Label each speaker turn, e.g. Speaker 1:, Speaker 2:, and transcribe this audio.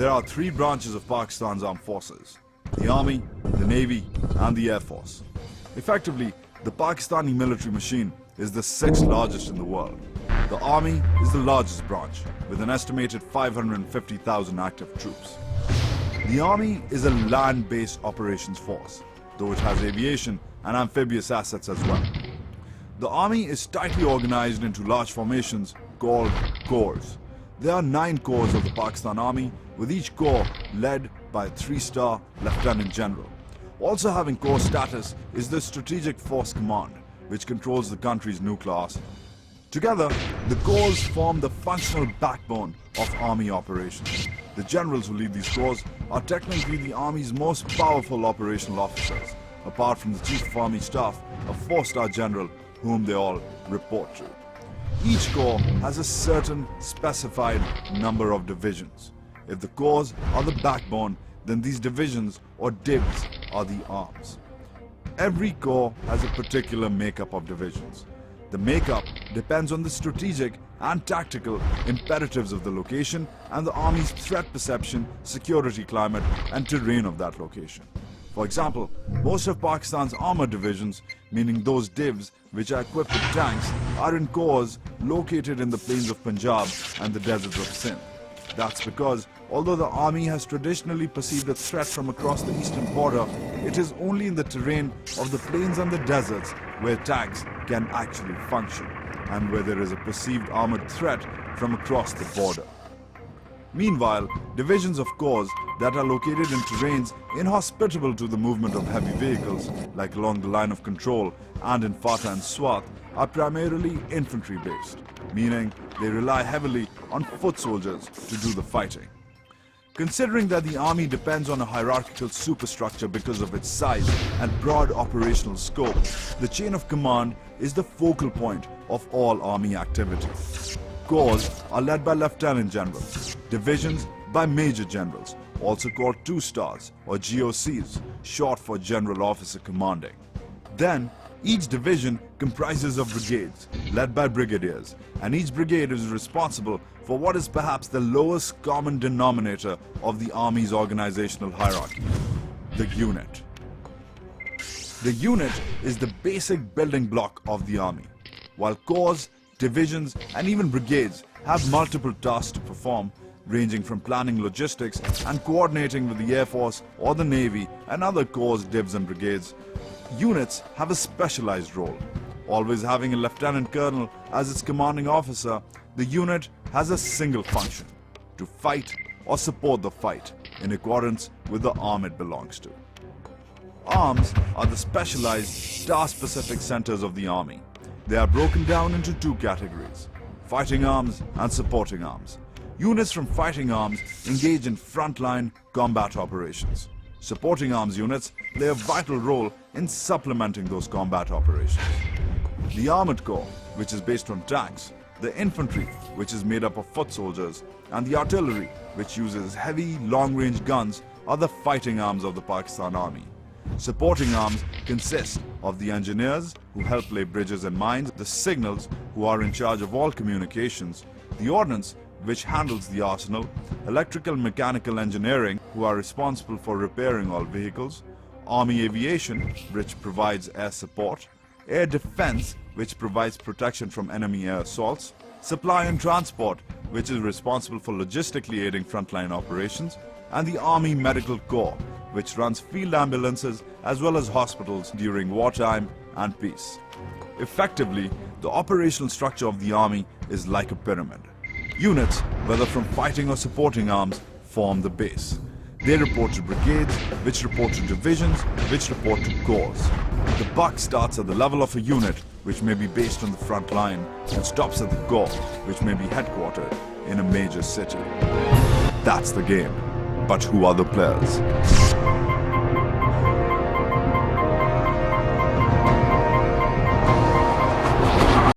Speaker 1: There are three branches of Pakistan's armed forces: the Army, the Navy, and the Air Force. Effectively, the Pakistani military machine is the sixth largest in the world. The Army is the largest branch, with an estimated 550,000 active troops. The Army is a land-based operations force, though it has aviation and amphibious assets as well. The Army is tightly organized into large formations called corps. There are 9 corps of the Pakistan Army, with each corps led by a 3-star Lieutenant General. Also having corps status is the Strategic Force Command, which controls the country's nuclear arsenal. Together, the corps form the functional backbone of Army operations. The generals who lead these corps are technically the Army's most powerful operational officers, apart from the Chief of Army Staff, a 4-star general whom they all report to. Each corps has a certain specified number of divisions. If the corps are the backbone, then these divisions or divs are the arms. Every corps has a particular makeup of divisions. The makeup depends on the strategic and tactical imperatives of the location and the Army's threat perception, security climate, and terrain of that location. For example, most of Pakistan's armored divisions, meaning those divs which are equipped with tanks, are in corps located in the plains of Punjab and the deserts of Sindh. That's because, although the Army has traditionally perceived a threat from across the eastern border, it is only in the terrain of the plains and the deserts where tanks can actually function, and where there is a perceived armored threat from across the border. Meanwhile, divisions of corps that are located in terrains inhospitable to the movement of heavy vehicles, like along the line of control and in Fatah and Swat, are primarily infantry-based, meaning they rely heavily on foot soldiers to do the fighting. Considering that the Army depends on a hierarchical superstructure because of its size and broad operational scope, the chain of command is the focal point of all Army activity. Corps are led by Lieutenant Generals, divisions by Major Generals, also called 2-stars or GOCs, short for General Officer Commanding. Then, each division comprises of brigades, led by brigadiers, and each brigade is responsible for what is perhaps the lowest common denominator of the Army's organizational hierarchy: the unit. The unit is the basic building block of the Army. While corps, divisions, and even brigades have multiple tasks to perform, ranging from planning logistics and coordinating with the Air Force or the Navy and other corps, divs, and brigades, units have a specialized role. Always having a lieutenant colonel as its commanding officer, the unit has a single function: to fight or support the fight in accordance with the arm it belongs to. Arms are the specialized, task-specific centers of the Army. They are broken down into 2 categories: fighting arms and supporting arms. Units from fighting arms engage in frontline combat operations. Supporting arms units play a vital role in supplementing those combat operations. The Armored Corps, which is based on tanks, the infantry, which is made up of foot soldiers, and the artillery, which uses heavy, long-range guns, are the fighting arms of the Pakistan Army. Supporting arms consist of the engineers, who help lay bridges and mines, the signals, who are in charge of all communications, the ordnance, which handles the arsenal, electrical and mechanical engineering, who are responsible for repairing all vehicles, Army aviation, which provides air support, air defense, which provides protection from enemy air assaults, supply and transport, which is responsible for logistically aiding frontline operations, and the Army Medical Corps, which runs field ambulances as well as hospitals during wartime and peace. Effectively, the operational structure of the Army is like a pyramid. Units, whether from fighting or supporting arms, form the base. They report to brigades, which report to divisions, which report to corps. The buck starts at the level of a unit, which may be based on the front line, and stops at the corps, which may be headquartered in a major city. That's the game. But who are the players?